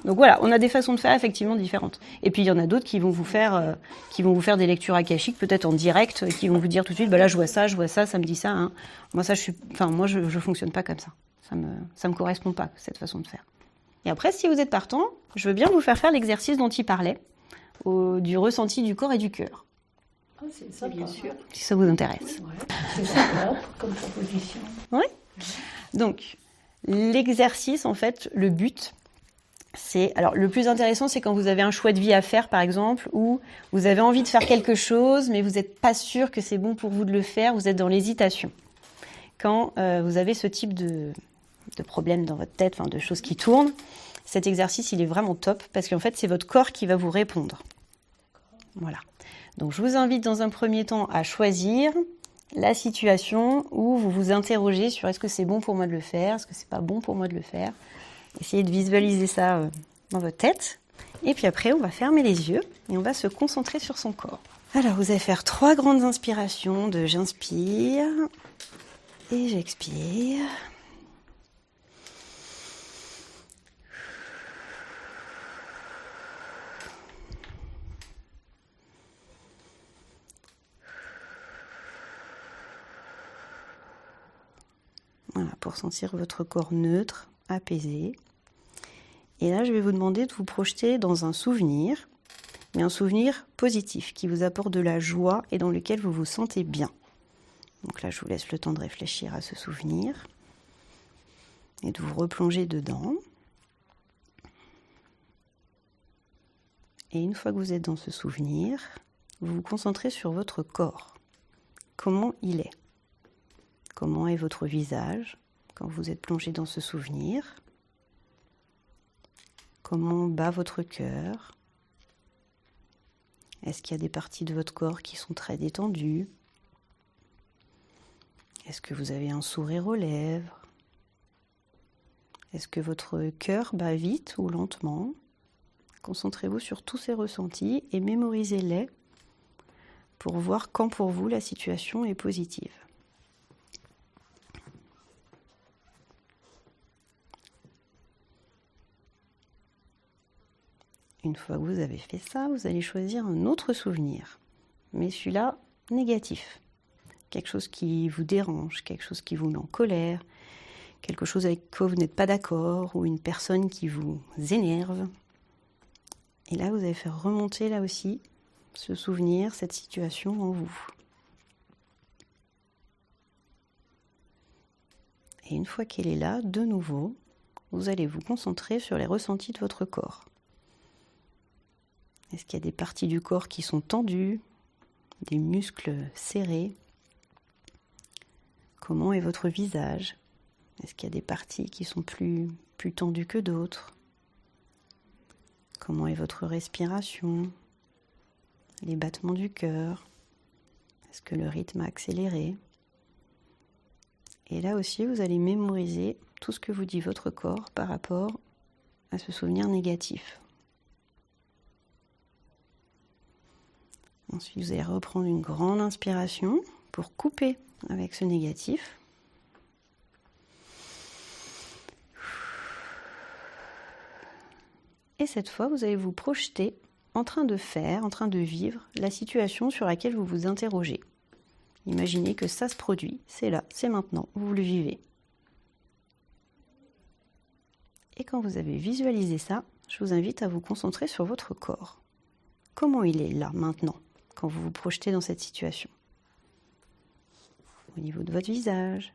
Donc voilà, on a des façons de faire effectivement différentes. Et puis il y en a d'autres qui vont vous faire des lectures akashiques, peut-être en direct, qui vont vous dire tout de suite, là je vois ça, ça me dit ça. Hein. Moi je fonctionne pas comme ça. Ça me correspond pas cette façon de faire. Et après, si vous êtes partant, je veux bien vous faire l'exercice dont il parlait, du ressenti du corps et du cœur. Ah, c'est ça, bien sûr. Si ça vous intéresse. Ouais, c'est sympa comme proposition. Oui. Donc l'exercice, en fait, le but. Alors le plus intéressant, c'est quand vous avez un choix de vie à faire, par exemple, ou vous avez envie de faire quelque chose, mais vous n'êtes pas sûr que c'est bon pour vous de le faire, vous êtes dans l'hésitation. Quand vous avez ce type de problème dans votre tête, de choses qui tournent, cet exercice, il est vraiment top, parce qu'en fait, c'est votre corps qui va vous répondre. Voilà. Donc je vous invite dans un premier temps à choisir la situation où vous vous interrogez sur est-ce que c'est bon pour moi de le faire, est-ce que c'est pas bon pour moi de le faire. Essayez de visualiser ça dans votre tête. Et puis après, on va fermer les yeux et on va se concentrer sur son corps. Alors, vous allez faire 3 grandes inspirations de j'inspire et j'expire. Voilà, pour sentir votre corps neutre, apaisé. Et là, je vais vous demander de vous projeter dans un souvenir, mais un souvenir positif qui vous apporte de la joie et dans lequel vous vous sentez bien. Donc là, je vous laisse le temps de réfléchir à ce souvenir et de vous replonger dedans. Et une fois que vous êtes dans ce souvenir, vous vous concentrez sur votre corps. Comment il est? Comment est votre visage quand vous êtes plongé dans ce souvenir? Comment bat votre cœur? Est-ce qu'il y a des parties de votre corps qui sont très détendues? Est-ce que vous avez un sourire aux lèvres? Est-ce que votre cœur bat vite ou lentement? Concentrez-vous sur tous ces ressentis et mémorisez-les pour voir quand pour vous la situation est positive. Une fois que vous avez fait ça, vous allez choisir un autre souvenir, mais celui-là négatif. Quelque chose qui vous dérange, quelque chose qui vous met en colère, quelque chose avec quoi vous n'êtes pas d'accord, ou une personne qui vous énerve. Et là, vous allez faire remonter là aussi ce souvenir, cette situation en vous. Et une fois qu'elle est là, de nouveau, vous allez vous concentrer sur les ressentis de votre corps. Est-ce qu'il y a des parties du corps qui sont tendues, des muscles serrés? Comment est votre visage? Est-ce qu'il y a des parties qui sont plus tendues que d'autres? Comment est votre respiration? Les battements du cœur? Est-ce que le rythme a accéléré? Et là aussi, vous allez mémoriser tout ce que vous dit votre corps par rapport à ce souvenir négatif. Ensuite, vous allez reprendre une grande inspiration pour couper avec ce négatif. Et cette fois, vous allez vous projeter en train de vivre la situation sur laquelle vous vous interrogez. Imaginez que ça se produit, c'est là, c'est maintenant, vous le vivez. Et quand vous avez visualisé ça, je vous invite à vous concentrer sur votre corps. Comment il est là, maintenant, quand vous vous projetez dans cette situation? Au niveau de votre visage,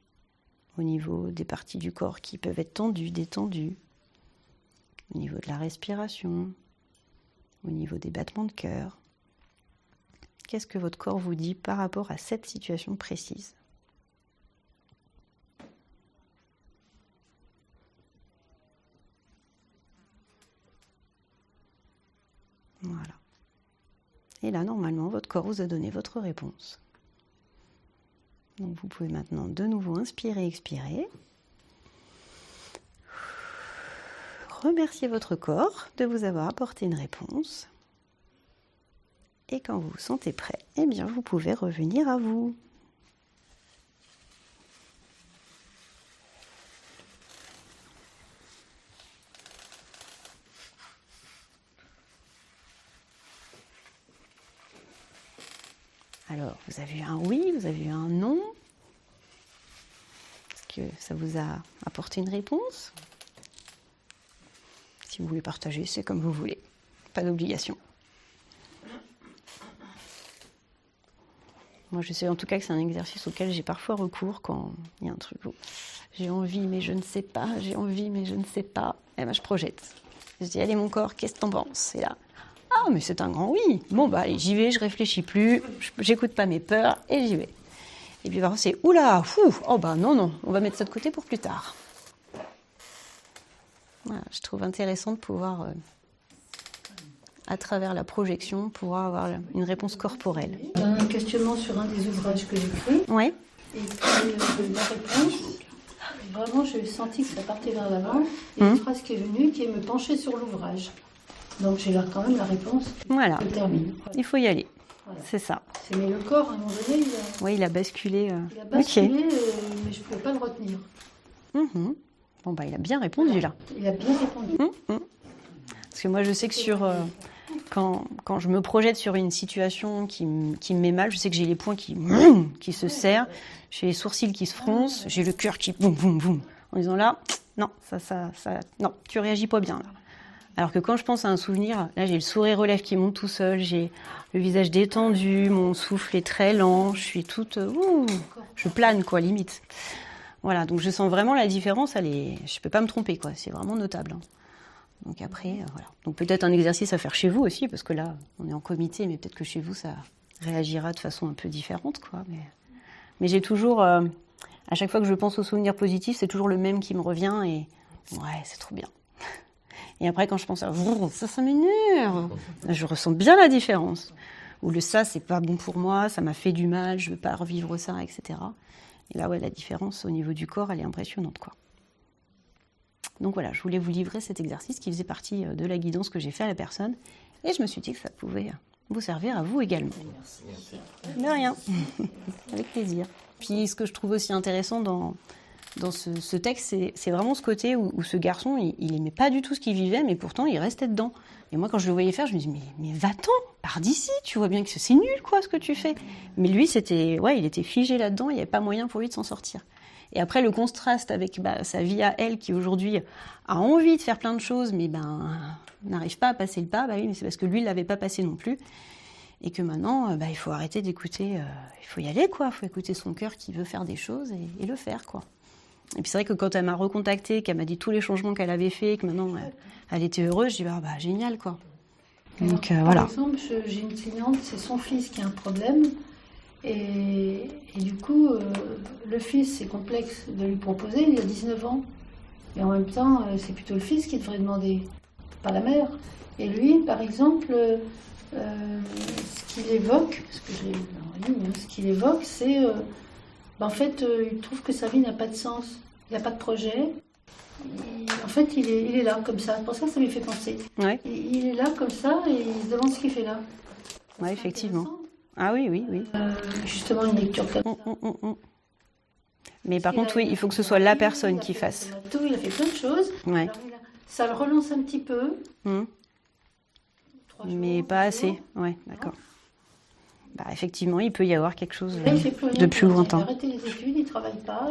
au niveau des parties du corps qui peuvent être tendues, détendues, au niveau de la respiration, au niveau des battements de cœur. Qu'est-ce que votre corps vous dit par rapport à cette situation précise? Voilà. Et là, normalement, votre corps vous a donné votre réponse. Donc, vous pouvez maintenant de nouveau inspirer, expirer. Remerciez votre corps de vous avoir apporté une réponse. Et quand vous vous sentez prêt, eh bien, vous pouvez revenir à vous. Alors, vous avez eu un oui, vous avez eu un non. Est-ce que ça vous a apporté une réponse? Si vous voulez partager, c'est comme vous voulez. Pas d'obligation. Moi, je sais en tout cas que c'est un exercice auquel j'ai parfois recours quand il y a un truc où j'ai envie, mais je ne sais pas, j'ai envie, mais je ne sais pas. Et ben, je projette. Je dis, allez, mon corps, qu'est-ce que t'en penses? Et là, ah, mais c'est un grand oui. Bon, bah, allez, j'y vais, je réfléchis plus, j'écoute pas mes peurs et j'y vais. Et puis, parfois, c'est, oula, fou, oh, bah, non, on va mettre ça de côté pour plus tard. Voilà, je trouve intéressant de pouvoir, à travers la projection, pouvoir avoir une réponse corporelle. Un questionnement sur un des ouvrages que j'écris. Oui. Et puis la réponse, vraiment, j'ai senti que ça partait vers l'avant. Et une phrase qui est venue, qui est me pencher sur l'ouvrage. Donc j'ai là quand même la réponse. Voilà. Je termine. Voilà. Il faut y aller. Voilà. C'est ça. Mais le corps, à un moment donné, il a basculé. Il a basculé, Okay. Mais je ne pouvais pas le retenir. Bon, bah, il a bien répondu là. Il a bien répondu. Parce que moi, je sais que quand je me projette sur une situation qui me met mal, je sais que j'ai les poings qui se serrent, j'ai les sourcils qui se froncent, j'ai le cœur qui boum, boum, boum. En disant là, non, non, tu réagis pas bien là. Alors que quand je pense à un souvenir, là, j'ai le sourire aux lèvres qui monte tout seul, j'ai le visage détendu, mon souffle est très lent, je suis toute... je plane, quoi, limite. Voilà, donc je sens vraiment la différence, je peux pas me tromper, quoi, c'est vraiment notable. Hein. Donc après, voilà. Donc peut-être un exercice à faire chez vous aussi, parce que là, on est en comité, mais peut-être que chez vous, ça réagira de façon un peu différente, quoi. Mais j'ai toujours, à chaque fois que je pense aux souvenirs positifs, c'est toujours le même qui me revient, et ouais, c'est trop bien. Et après, quand je pense à ça m'énerve, je ressens bien la différence. Ou le ça, c'est pas bon pour moi, ça m'a fait du mal, je veux pas revivre ça, etc. Et là, ouais, la différence au niveau du corps, elle est impressionnante, quoi. Donc voilà, je voulais vous livrer cet exercice qui faisait partie de la guidance que j'ai fait à la personne. Et je me suis dit que ça pouvait vous servir à vous également. Merci. De rien. Avec plaisir. Puis ce que je trouve aussi intéressant dans ce texte, c'est vraiment ce côté où ce garçon, il aimait pas du tout ce qu'il vivait, mais pourtant il restait dedans. Et moi, quand je le voyais faire, je me dis, mais va-t'en, pars d'ici, tu vois bien que c'est nul, quoi, ce que tu fais. Mais lui, il était figé là-dedans, il n'y avait pas moyen pour lui de s'en sortir. Et après, le contraste avec sa vie à elle, qui aujourd'hui a envie de faire plein de choses, mais n'arrive pas à passer le pas, oui, mais c'est parce que lui, il ne l'avait pas passé non plus. Et que maintenant, il faut arrêter d'écouter, il faut y aller, quoi. Il faut écouter son cœur qui veut faire des choses et le faire, quoi. Et puis c'est vrai que quand elle m'a recontactée, qu'elle m'a dit tous les changements qu'elle avait faits, que maintenant elle était heureuse, je dis génial, quoi. Donc voilà. Par exemple, j'ai une cliente, c'est son fils qui a un problème. Et du coup, le fils, c'est complexe de lui proposer, il a 19 ans. Et en même temps, c'est plutôt le fils qui devrait demander, pas la mère. Et lui, par exemple, ce qu'il évoque, parce que je l'ai en ligne, ce qu'il évoque, c'est, en fait, il trouve que sa vie n'a pas de sens. Il n'a pas de projet. En fait, il est là, comme ça. C'est pour ça que ça lui fait penser. Ouais. Il est là, comme ça, et il se demande ce qu'il fait là. Ouais, effectivement. Ah oui, oui, oui. Justement, une lecture comme ça. Mais par contre, oui, il faut que ce soit la personne qui fasse. Il a fait plein de choses. Ouais. Alors, ça le relance un petit peu. Mais pas assez. Ouais, d'accord. Bah, effectivement, il peut y avoir quelque chose Là, il fait plus rien, de plus lointain. Il a arrêté les études, il ne travaille pas,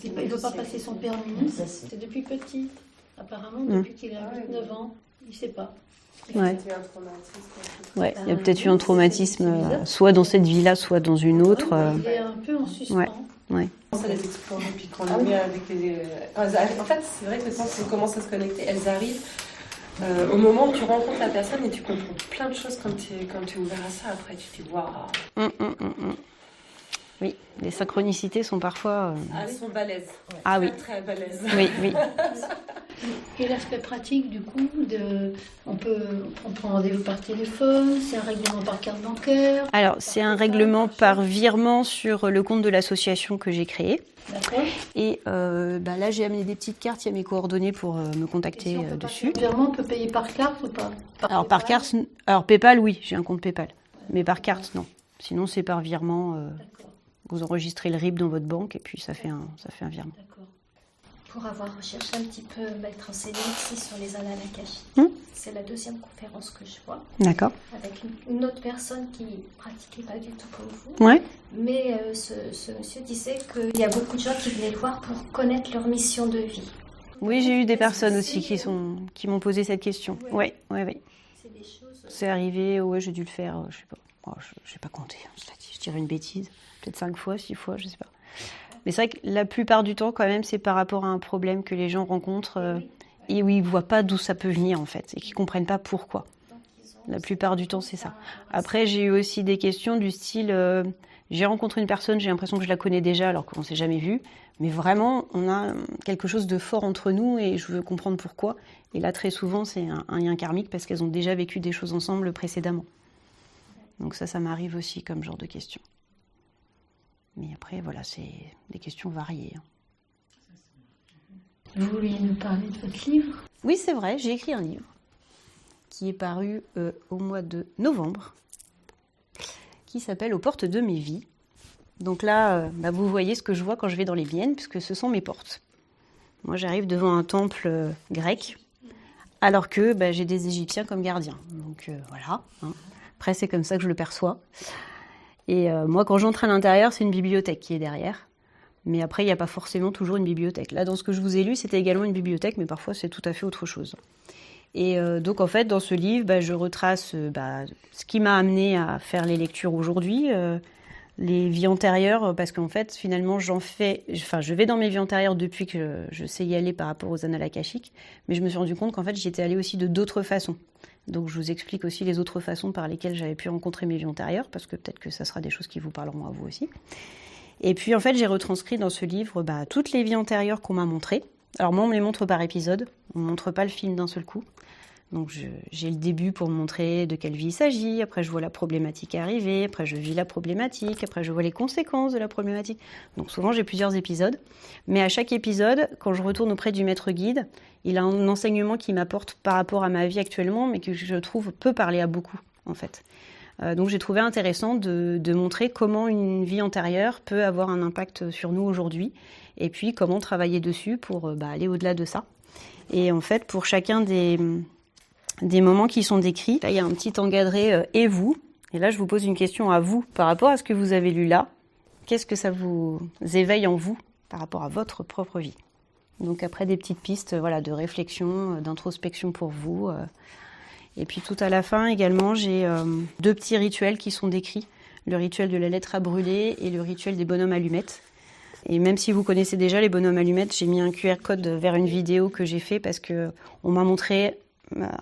il ne veut pas passer son permis. C'est depuis petit. Apparemment, depuis qu'il a 8-9 ans, il ne sait pas. Ouais. Ouais, il y a peut-être eu un traumatisme, soit dans cette vie-là, soit dans une autre. Il est un peu en suspens. Ouais. Ça les explore et puis quand on les met avec les... En fait, c'est vrai que quand on commence à se connecter, elles arrivent au moment où tu rencontres la personne et tu comprends plein de choses quand tu es ouvert à ça. Après, tu te dis waouh. Oui, les synchronicités sont parfois... Elles sont balèzes. Ouais, ah très, oui. Très balèzes. Oui, oui. Et l'aspect pratique, du coup, on prend rendez-vous par téléphone, c'est un règlement par carte bancaire. Alors, c'est un règlement par virement sur le compte de l'association que j'ai créé. D'accord. Et là, j'ai amené des petites cartes, il y a mes coordonnées pour me contacter dessus. Le virement, on peut payer par carte ou pas? Alors, par carte, alors PayPal, oui, j'ai un compte PayPal. Mais par carte, non. Sinon, c'est par virement. Vous enregistrez le RIB dans votre banque et puis ça fait un virement. D'accord. Pour avoir recherché un petit peu, m'être renseignée ici sur les annales akashiques, c'est la deuxième conférence que je vois. D'accord. Avec une autre personne qui pratiquait pas du tout comme vous. Ouais. Mais ce monsieur disait qu'il y a beaucoup de gens qui venaient le voir pour connaître leur mission de vie. Oui, j'ai eu des personnes aussi qui m'ont posé cette question. Oui. C'est des choses... C'est arrivé, ouais, j'ai dû le faire, je sais pas. Oh, je n'ai pas compté, je dirais une bêtise. Peut-être 5 fois, 6 fois, je sais pas. Mais c'est vrai que la plupart du temps, quand même, c'est par rapport à un problème que les gens rencontrent et où ils ne voient pas d'où ça peut venir, en fait, et qu'ils ne comprennent pas pourquoi. La plupart du temps, c'est ça. Après, j'ai eu aussi des questions du style j'ai rencontré une personne, j'ai l'impression que je la connais déjà alors qu'on ne s'est jamais vu, mais vraiment, on a quelque chose de fort entre nous et je veux comprendre pourquoi. Et là, très souvent, c'est un lien karmique parce qu'elles ont déjà vécu des choses ensemble précédemment. Donc ça m'arrive aussi comme genre de questions. Mais après, voilà, c'est des questions variées. Vous vouliez nous parler de votre livre? Oui, c'est vrai, j'ai écrit un livre qui est paru au mois de novembre, qui s'appelle « Aux portes de mes vies ». Donc là, vous voyez ce que je vois quand je vais dans les miennes, puisque ce sont mes portes. Moi, j'arrive devant un temple grec, alors que j'ai des Égyptiens comme gardiens. Donc voilà, Après, c'est comme ça que je le perçois. Et moi, quand j'entre à l'intérieur, c'est une bibliothèque qui est derrière. Mais après, il n'y a pas forcément toujours une bibliothèque. Là, dans ce que je vous ai lu, c'était également une bibliothèque, mais parfois, c'est tout à fait autre chose. Et donc, en fait, dans ce livre, je retrace ce qui m'a amené à faire les lectures aujourd'hui, les vies antérieures, parce qu'en fait, finalement, je vais dans mes vies antérieures depuis que je sais y aller par rapport aux annales akashiques, mais je me suis rendu compte qu'en fait, j'y étais allée aussi de d'autres façons. Donc je vous explique aussi les autres façons par lesquelles j'avais pu rencontrer mes vies antérieures, parce que peut-être que ça sera des choses qui vous parleront à vous aussi. Et puis en fait, j'ai retranscrit dans ce livre toutes les vies antérieures qu'on m'a montrées. Alors moi, on me les montre par épisode, on ne montre pas le film d'un seul coup. Donc j'ai le début pour montrer de quelle vie il s'agit, après je vois la problématique arriver, après je vis la problématique, après je vois les conséquences de la problématique. Donc souvent j'ai plusieurs épisodes, mais à chaque épisode, quand je retourne auprès du maître guide, il a un enseignement qui m'apporte par rapport à ma vie actuellement, mais que je trouve peut parler à beaucoup en fait. Donc j'ai trouvé intéressant de montrer comment une vie antérieure peut avoir un impact sur nous aujourd'hui, et puis comment travailler dessus pour aller au-delà de ça. Et en fait, pour chacun des moments qui sont décrits. Là, il y a un petit encadré « et vous ». Et là, je vous pose une question à vous par rapport à ce que vous avez lu là. Qu'est-ce que ça vous éveille en vous par rapport à votre propre vie? Donc après, des petites pistes de réflexion, d'introspection pour vous. Et puis tout à la fin également, j'ai 2 petits rituels qui sont décrits. Le rituel de la lettre à brûler et le rituel des bonhommes allumettes. Et même si vous connaissez déjà les bonhommes allumettes, j'ai mis un QR code vers une vidéo que j'ai fait parce qu'on m'a montré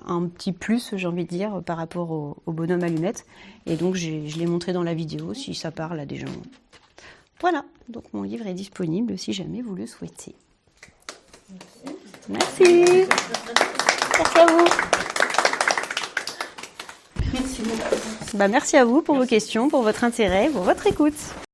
un petit plus, j'ai envie de dire, par rapport au bonhomme allumette. Et donc, je l'ai montré dans la vidéo, si ça parle à des gens. Voilà, donc mon livre est disponible si jamais vous le souhaitez. Merci. Merci à vous. Merci beaucoup. Merci à vous pour vos questions, pour votre intérêt, pour votre écoute.